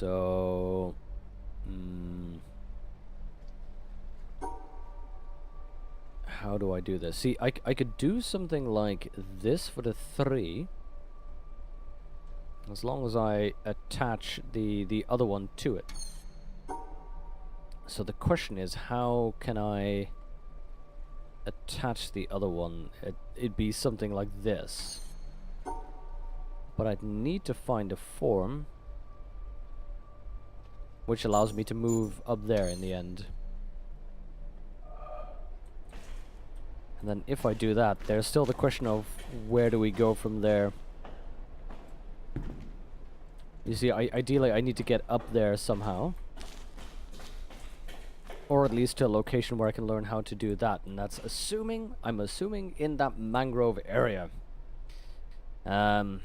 So... how do I do this? See, I could do something like this for the 3. As long as I attach the other one to it. So the question is, how can I attach the other one? It'd be something like this. But I'd need to find a form which allows me to move up there in the end. And then if I do that, there's still the question of where do we go from there? You see, ideally I need to get up there somehow. Or at least to a location where I can learn how to do that. And that's I'm assuming in that mangrove area. But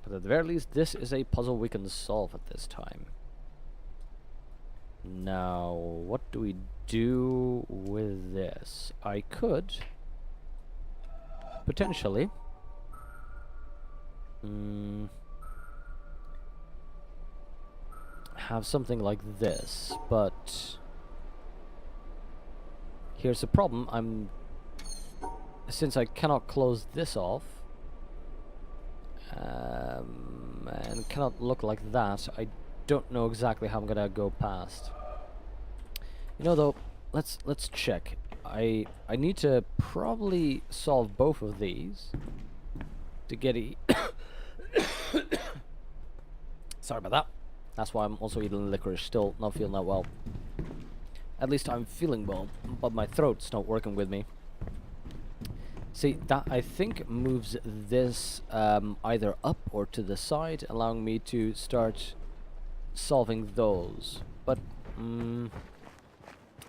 at the very least, this is a puzzle we can solve at this time. Now, what do we do with this? I could potentially have something like this, but here's the problem. Since I cannot close this off and cannot look like that, I don't know exactly how I'm gonna go past. You know, though, let's check. I need to probably solve both of these to get sorry about that. That's why I'm also eating licorice. Still not feeling that well. At least I'm feeling well, but my throat's not working with me. See, that I think moves this either up or to the side, allowing me to start solving those. But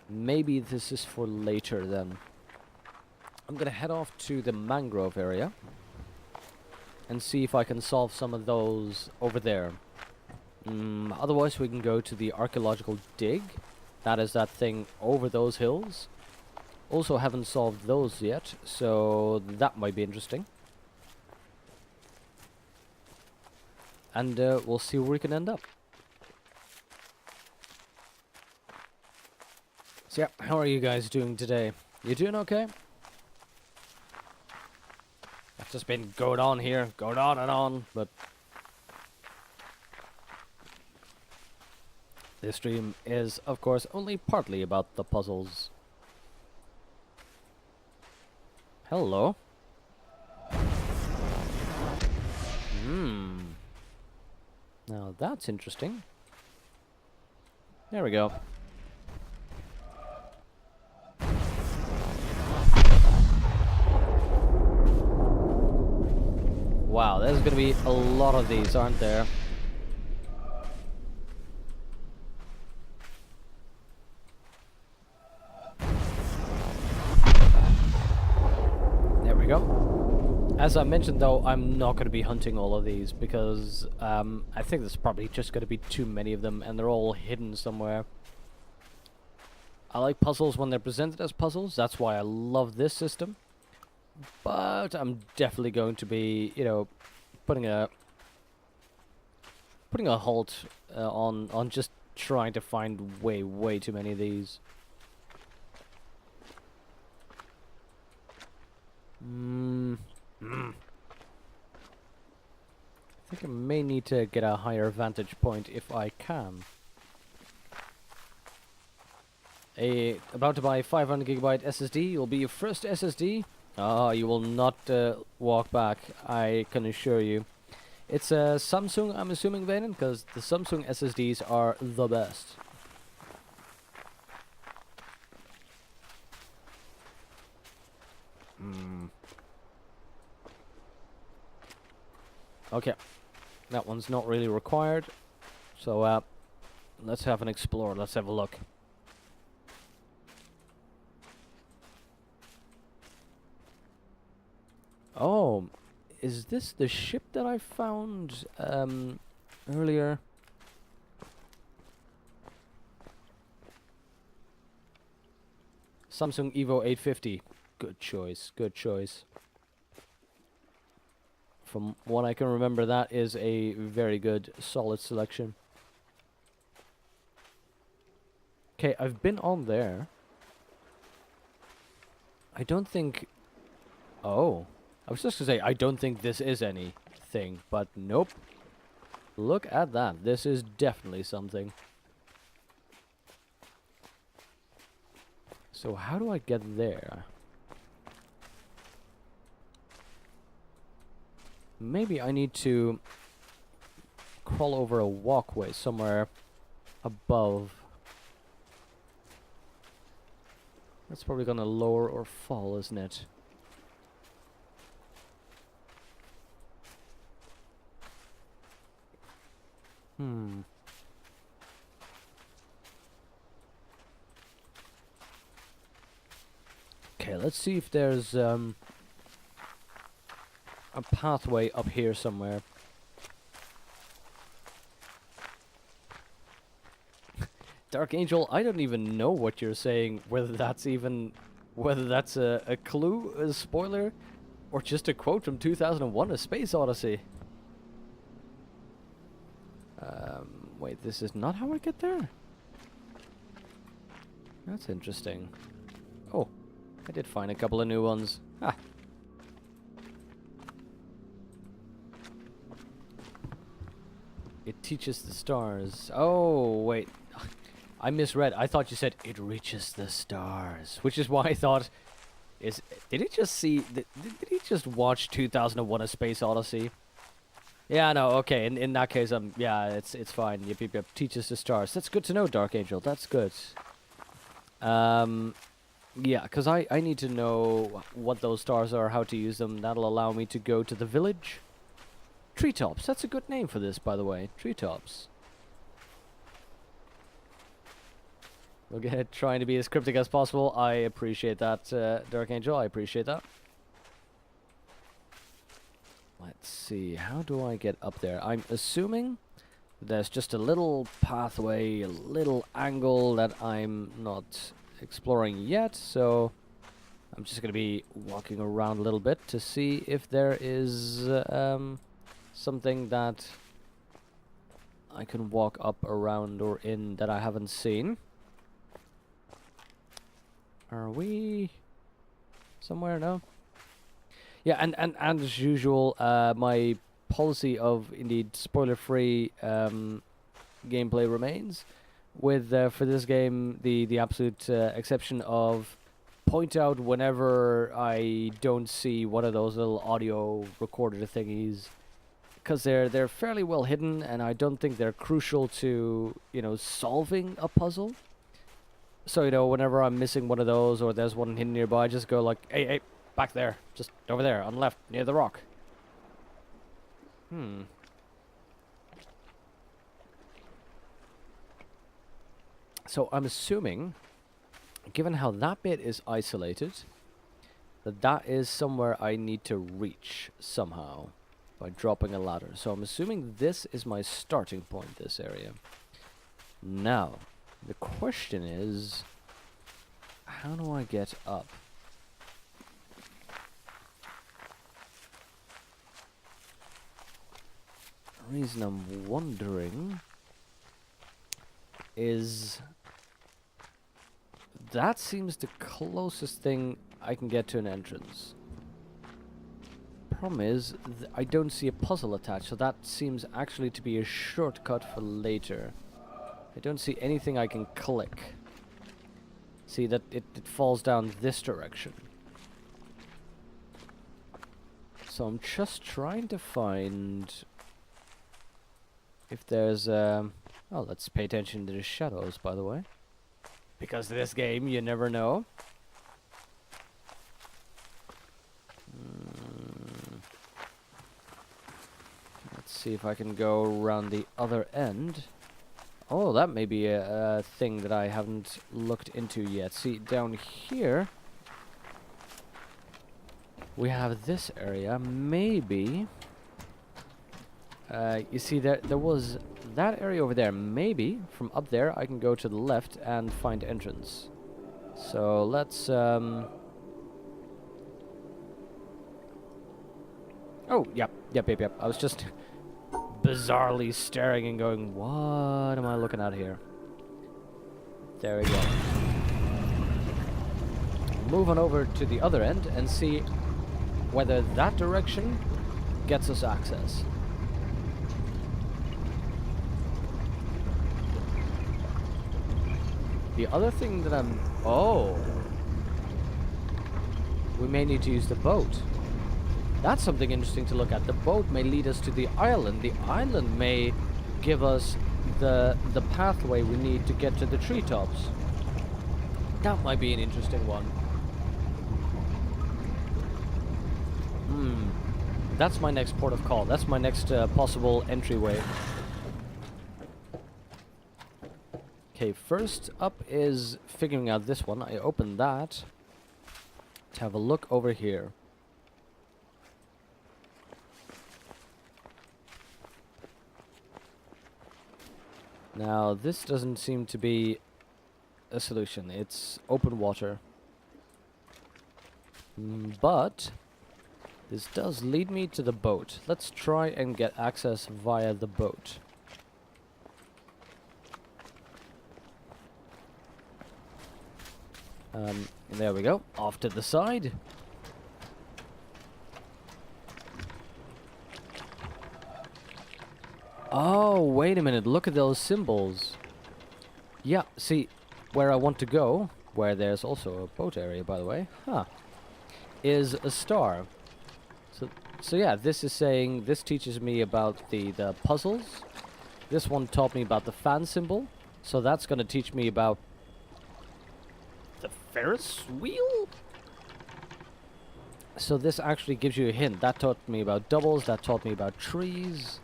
maybe this is for later then. I'm gonna head off to the mangrove area and see if I can solve some of those over there. Otherwise we can go to the archaeological dig. That is that thing over those hills. Also haven't solved those yet, so that might be interesting. And we'll see where we can end up. So yeah, how are you guys doing today? You doing okay? I've just been going on here, going on and on, but this stream is, of course, only partly about the puzzles. Hello. Now that's interesting. There we go. Wow, there's gonna be a lot of these, aren't there? There we go. As I mentioned, though, I'm not going to be hunting all of these because I think there's probably just going to be too many of them and they're all hidden somewhere. I like puzzles when they're presented as puzzles. That's why I love this system. But I'm definitely going to be, you know, putting a halt on just trying to find way too many of these. I think I may need to get a higher vantage point if I can. About to buy 500GB SSD. You'll be your first SSD. You will not walk back, I can assure you. It's a Samsung, I'm assuming, Vanen, because the Samsung SSDs are the best. Okay, that one's not really required. So, let's have an explore. Let's have a look. Oh, is this the ship that I found earlier? Samsung Evo 850. Good choice, good choice. From what I can remember, that is a very good, solid selection. Okay, I've been on there. I don't think... Oh. I was just gonna say, I don't think this is anything, but nope. Look at that. This is definitely something. So how do I get there? Maybe I need to crawl over a walkway somewhere above. That's probably gonna lower or fall, isn't it? Okay, let's see if there's a pathway up here somewhere. Dark Angel, I don't even know what you're saying, whether that's a clue, a spoiler, or just a quote from 2001: A Space Odyssey. Wait, this is not how I get there? That's interesting. Oh, I did find a couple of new ones. Ah. It teaches the stars. Oh, wait. I misread. I thought you said it reaches the stars, which is why I thought, did he just see, did he just watch 2001: A Space Odyssey? Yeah, no, okay. In that case, yeah, it's fine. Yep, yep, yep. Teaches the stars. That's good to know, Dark Angel. That's good. Yeah, because I need to know what those stars are, how to use them. That'll allow me to go to the village. Treetops. That's a good name for this, by the way. Treetops. Okay, trying to be as cryptic as possible. I appreciate that, Dark Angel. I appreciate that. Let's see. How do I get up there? I'm assuming there's just a little pathway, a little angle that I'm not exploring yet. So I'm just going to be walking around a little bit to see if there is something that I can walk up, around, or in that I haven't seen. Are we somewhere? No? Yeah, and as usual, my policy of indeed spoiler-free gameplay remains. With for this game, the absolute exception of point out whenever I don't see one of those little audio recorder thingies, because they're fairly well hidden, and I don't think they're crucial to solving a puzzle. So whenever I'm missing one of those or there's one hidden nearby, I just go like, hey. Back there. Just over there, on the left, near the rock. So I'm assuming, given how that bit is isolated, that is somewhere I need to reach somehow by dropping a ladder. So I'm assuming this is my starting point, this area. Now, the question is, how do I get up? The reason I'm wondering is that seems the closest thing I can get to an entrance. Problem is, I don't see a puzzle attached, so that seems actually to be a shortcut for later. I don't see anything I can click. See that it falls down this direction. So I'm just trying to find if there's oh, let's pay attention to the shadows, by the way. Because this game, you never know. Let's see if I can go around the other end. Oh, that may be a thing that I haven't looked into yet. See, down here we have this area. Maybe you see there was that area over there. Maybe from up there I can go to the left and find entrance. So let's oh, yep. I was just bizarrely staring and going, what am I looking at here? There we go. Move on over to the other end and see whether that direction gets us access. The other thing that oh. We may need to use the boat. That's something interesting to look at. The boat may lead us to the island. The island may give us the pathway we need to get to the treetops. That might be an interesting one. That's my next port of call. That's my next possible entryway. Okay, first up is figuring out this one. I opened that to have a look over here. Now, this doesn't seem to be a solution. It's open water. But this does lead me to the boat. Let's try and get access via the boat. There we go. Off to the side. Oh, wait a minute. Look at those symbols. Yeah, see, where I want to go, where there's also a boat area, by the way, is a star. So yeah, this is saying, this teaches me about the puzzles. This one taught me about the fan symbol. So that's going to teach me about the Ferris wheel? So this actually gives you a hint. That taught me about doubles, that taught me about trees.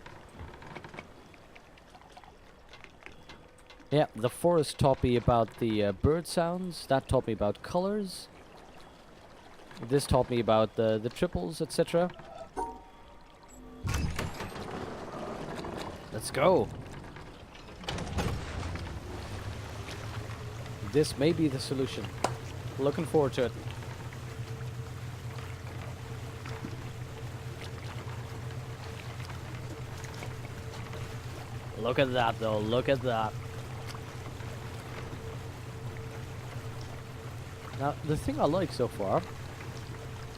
Yeah, the forest taught me about the bird sounds. That taught me about colors. This taught me about the triples, etc. Let's go. This may be the solution. Looking forward to it. Look at that, though. Look at that. Now, the thing I like so far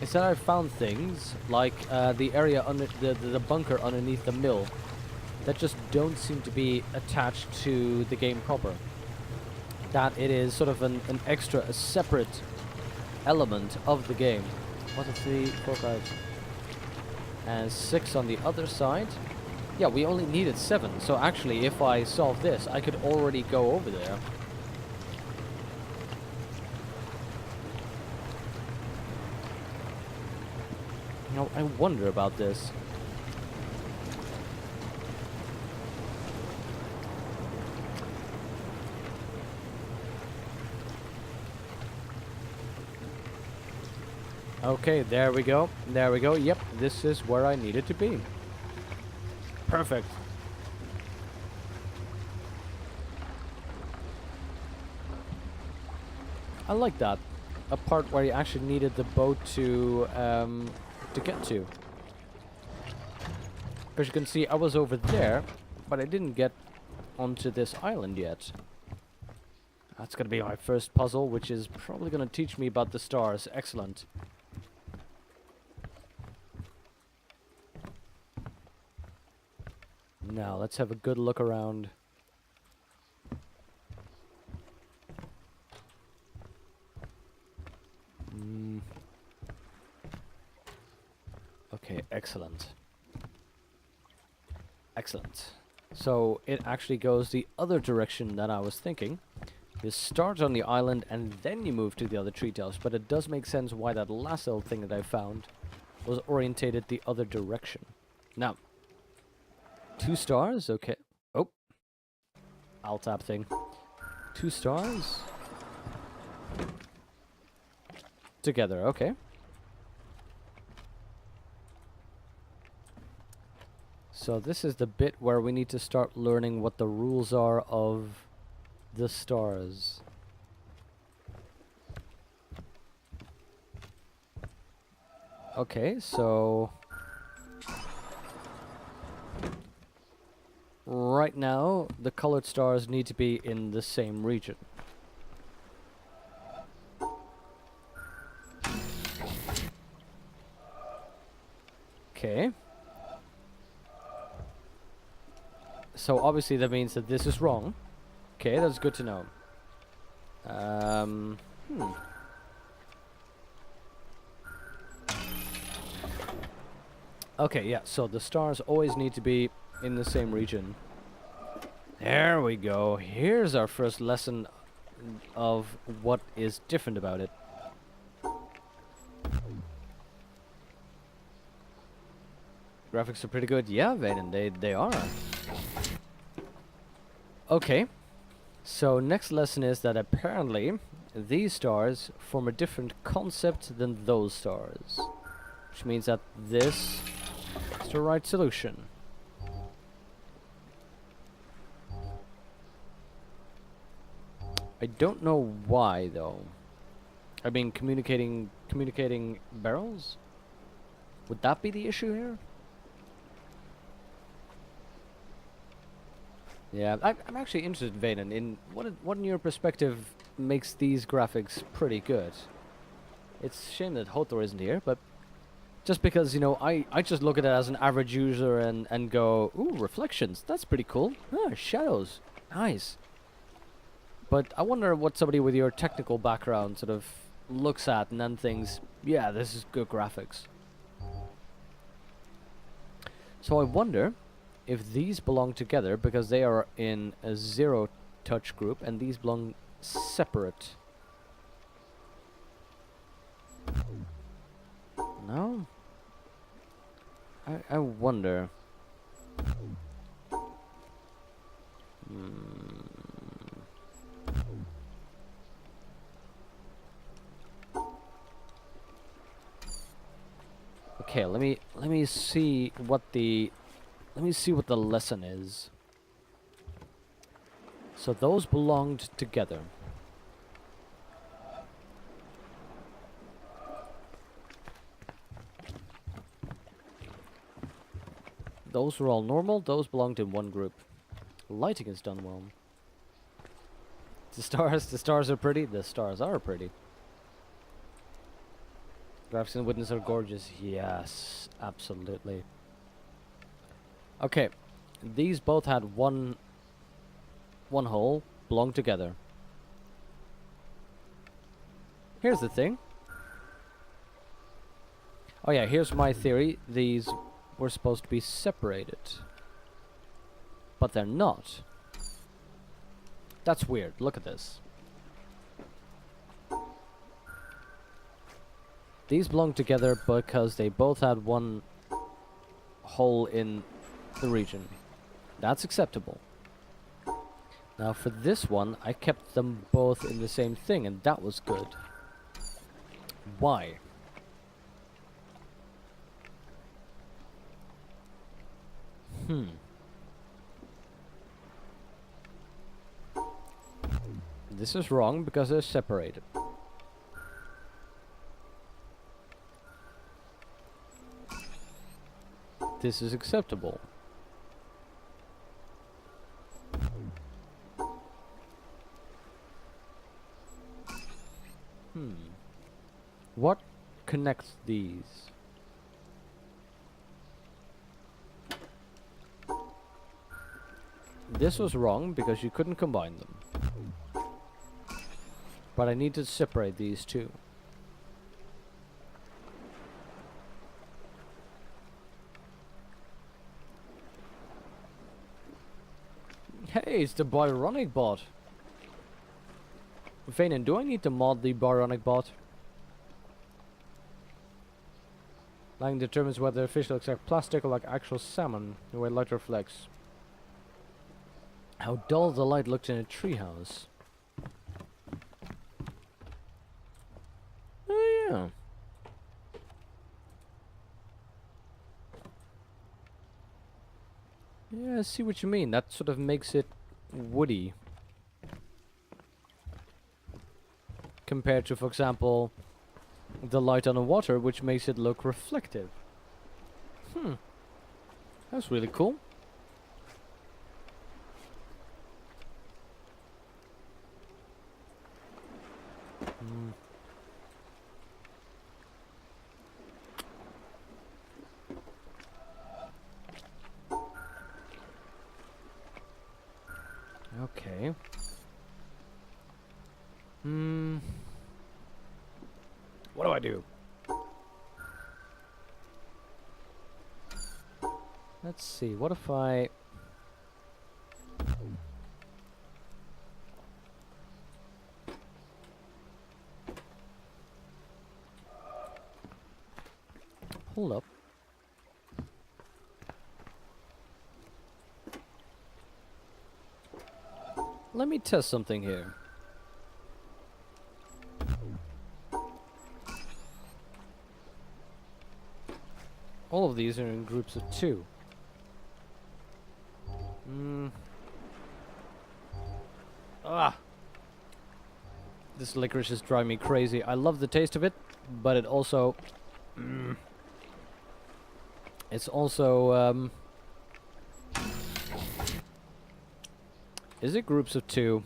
is that I found things like the area under the bunker underneath the mill that just don't seem to be attached to the game proper. That it is sort of an extra, a separate element of the game. 1, 2, 3, 4, 5, and 6 on the other side. Yeah, we only needed 7. So actually, if I solve this, I could already go over there. Now, I wonder about this. Okay, there we go. There we go. Yep, this is where I needed to be. Perfect. I like that. A part where you actually needed the boat to get to. As you can see, I was over there, but I didn't get onto this island yet. That's going to be my first puzzle, which is probably going to teach me about the stars. Excellent. Now, let's have a good look around. Okay, excellent. Excellent. So, it actually goes the other direction that I was thinking. You start on the island and then you move to the other treetops, but it does make sense why that last little thing that I found was orientated the other direction. Now, 2 stars, okay. Oh, I'll tap thing. 2 stars. Together, okay. So this is the bit where we need to start learning what the rules are of the stars. Okay, so right now the colored stars need to be in the same region. Okay. So obviously that means that this is wrong. Okay, that's good to know. Hmm. Okay, yeah, so the stars always need to be in the same region. There we go. Here's our first lesson of what is different about it. Graphics are pretty good. Yeah, Vaden, they are. Okay. So next lesson is that apparently these stars form a different concept than those stars. Which means that this is the right solution. I don't know why though. I mean communicating barrels? Would that be the issue here? Yeah, I'm actually interested, Vaden, in what in your perspective makes these graphics pretty good. It's a shame that Hotor isn't here, but just because, you know, I just look at it as an average user and go, ooh, reflections, that's pretty cool. Ah, shadows, nice. But I wonder what somebody with your technical background sort of looks at and then thinks, yeah, this is good graphics. So I wonder if these belong together because they are in a zero touch group and these belong separate. No? I wonder. Okay, let me see what the lesson is. So those belonged together. Those were all normal, those belonged in one group. Lighting is done well. The stars are pretty, the stars are pretty. Graphics and witness are gorgeous, yes, absolutely. Okay, these both had one hole, belonged together. Here's the thing. Oh yeah, here's my theory. These were supposed to be separated. But they're not. That's weird. Look at this. These belong together because they both had one hole in the region. That's acceptable. Now for this one, I kept them both in the same thing, and that was good. Why? This is wrong because they're separated. This is acceptable. What connects these? This was wrong because you couldn't combine them. But I need to separate these two. Hey, it's the Byronic bot. Vanen, do I need to mod the Byronic bot? Lighting determines whether a fish looks like plastic or like actual salmon, the way light reflects. How dull the light looked in a treehouse. Oh yeah. Yeah, I see what you mean. That sort of makes it woody. Compared to, for example, the light on the water, which makes it look reflective. That's really cool. Okay. Hmm. What do I do? Let's see. What if I... Hold up. Let me test something here. All of these are in groups of 2. Ah! This licorice is driving me crazy. I love the taste of it, but it also... It's also, Is it groups of 2?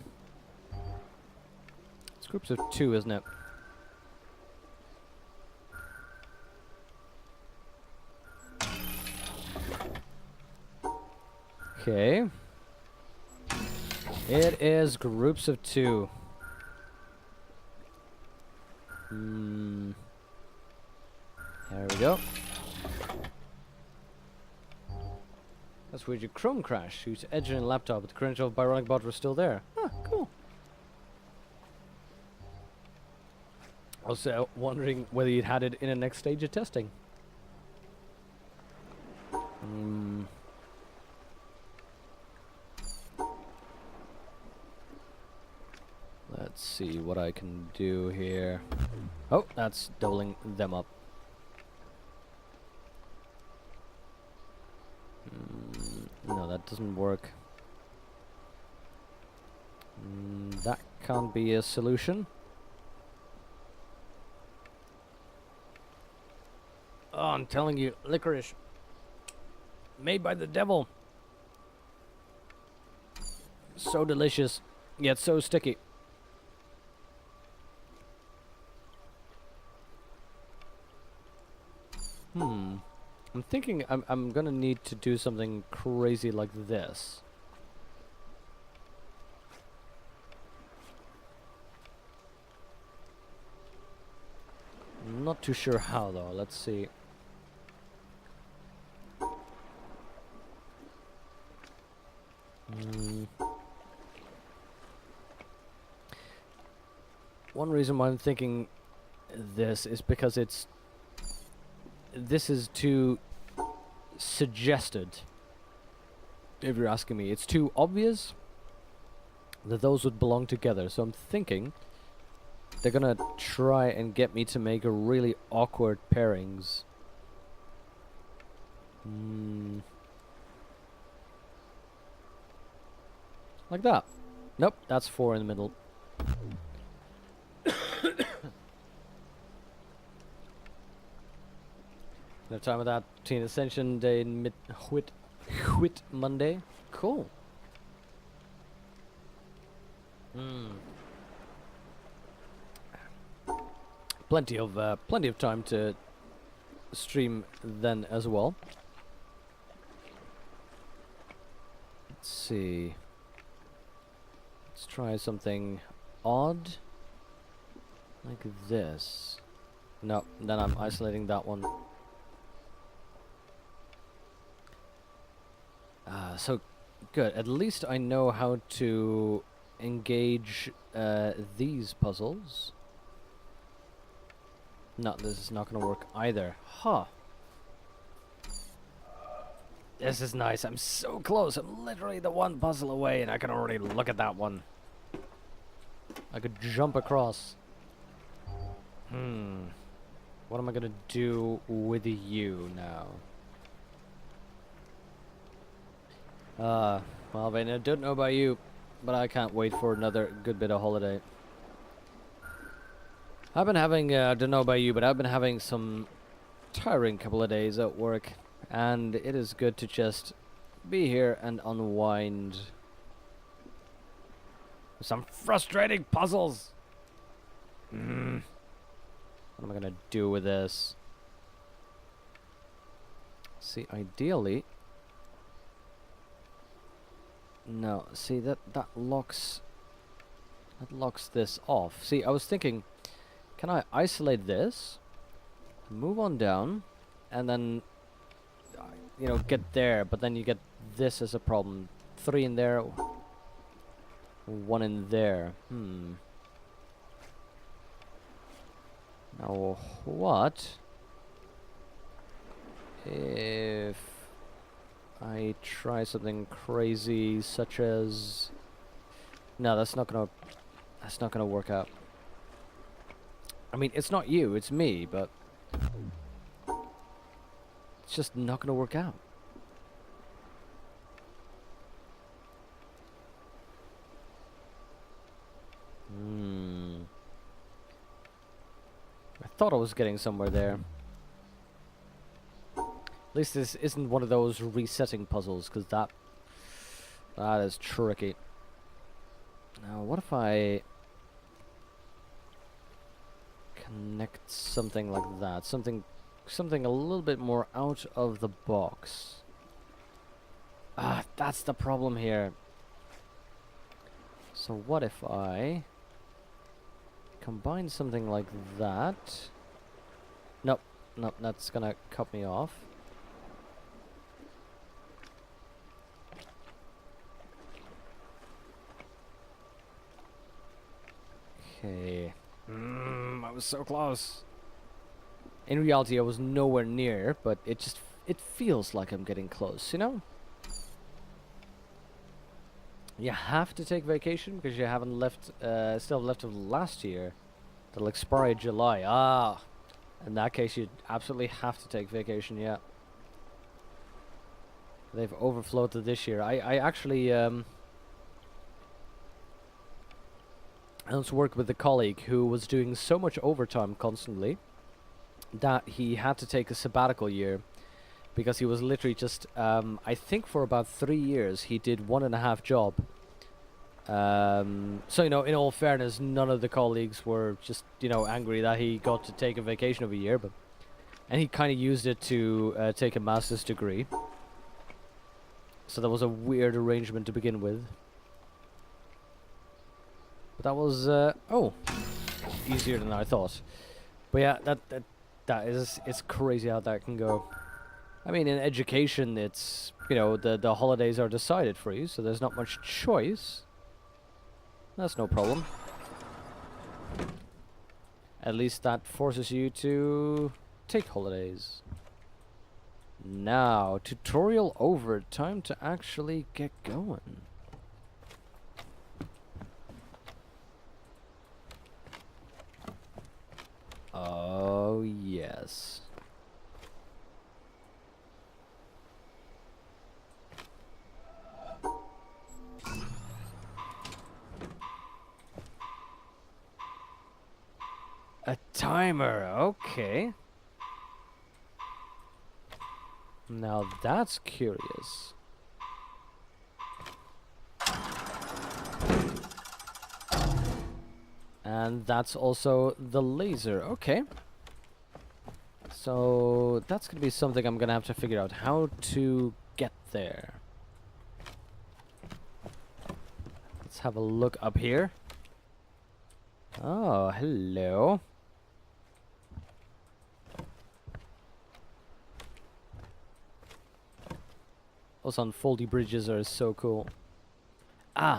It's groups of 2, isn't it? Okay. It is groups of 2. There we go. That's weird. Your Chrome crash. Whose Edge and laptop, but the credential of Byronic bot were still there. Huh, cool. Also wondering whether you'd had it in the next stage of testing. Let's see what I can do here. Oh, that's doubling them up. No, that doesn't work. That can't be a solution. Oh, I'm telling you, licorice. Made by the devil. So delicious, yet so sticky. I'm thinking I'm gonna need to do something crazy like this. I'm not too sure how though. Let's see. One reason why I'm thinking this is because this is too suggested, if you're asking me. It's too obvious that those would belong together, so I'm thinking they're gonna try and get me to make a really awkward pairings. Like that. Nope, that's 4 in the middle. No time with that. Teen Ascension Day in Whit Monday. Cool. Plenty of time to stream then as well. Let's see. Let's try something odd like this. No, then I'm isolating that one. So good. At least I know how to engage these puzzles. No, this is not going to work either. Huh. This is nice. I'm so close. I'm literally the one puzzle away, and I can already look at that one. I could jump across. What am I going to do with you now? Well, Vane, I don't know about you, but I can't wait for another good bit of holiday. I've been having, I don't know about you, but I've been having some tiring couple of days at work, and it is good to just be here and unwind. Some frustrating puzzles! What am I gonna do with this? See, ideally... No, see that locks this off. See, I was thinking, can I isolate this, move on down, and then get there, but then you get this as a problem. 3 in there, 1 in there. Now what if I try something crazy such as... No, that's not gonna work out. I mean, it's not you, it's me, but it's just not gonna work out. I thought I was getting somewhere there. At least this isn't one of those resetting puzzles, because that is tricky. Now, what if I connect something like that? Something a little bit more out of the box. That's the problem here. So what if I combine something like that? Nope, that's gonna cut me off. Okay. I was so close. In reality, I was nowhere near, but it feels like I'm getting close, you know? You have to take vacation because you haven't left, still left of last year. That'll expire July. In that case, you absolutely have to take vacation, yeah. They've overflowed to this year. I actually, I once worked with a colleague who was doing so much overtime constantly that he had to take a sabbatical year because he was literally just, I think for about 3 years, he did 1.5 job. So, in all fairness, none of the colleagues were just, angry that he got to take a vacation of a year, and he kind of used it to take a master's degree. So that was a weird arrangement to begin with. But that was, easier than I thought. But yeah, it's crazy how that can go. I mean, in education, it's, the holidays are decided for you, so there's not much choice. That's no problem. At least that forces you to take holidays. Now, tutorial over. Time to actually get going. Oh, yes. A timer, okay. Now that's curious. And that's also the laser, okay. So that's gonna be something I'm gonna have to figure out how to get there. Let's have a look up here. Oh, hello. Those unfoldy bridges are so cool.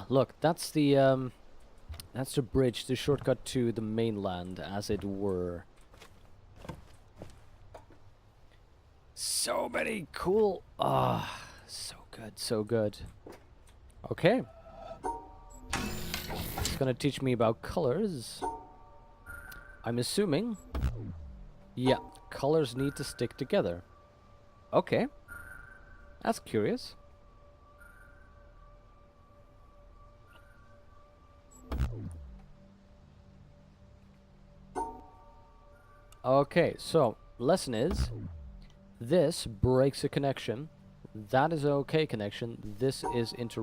Look, that's the bridge, the shortcut to the mainland, as it were. So many cool... so good, so good. Okay. It's gonna teach me about colors. I'm assuming... Yeah, colors need to stick together. Okay. That's curious. Okay, so lesson is this breaks a connection. That is an okay connection. This is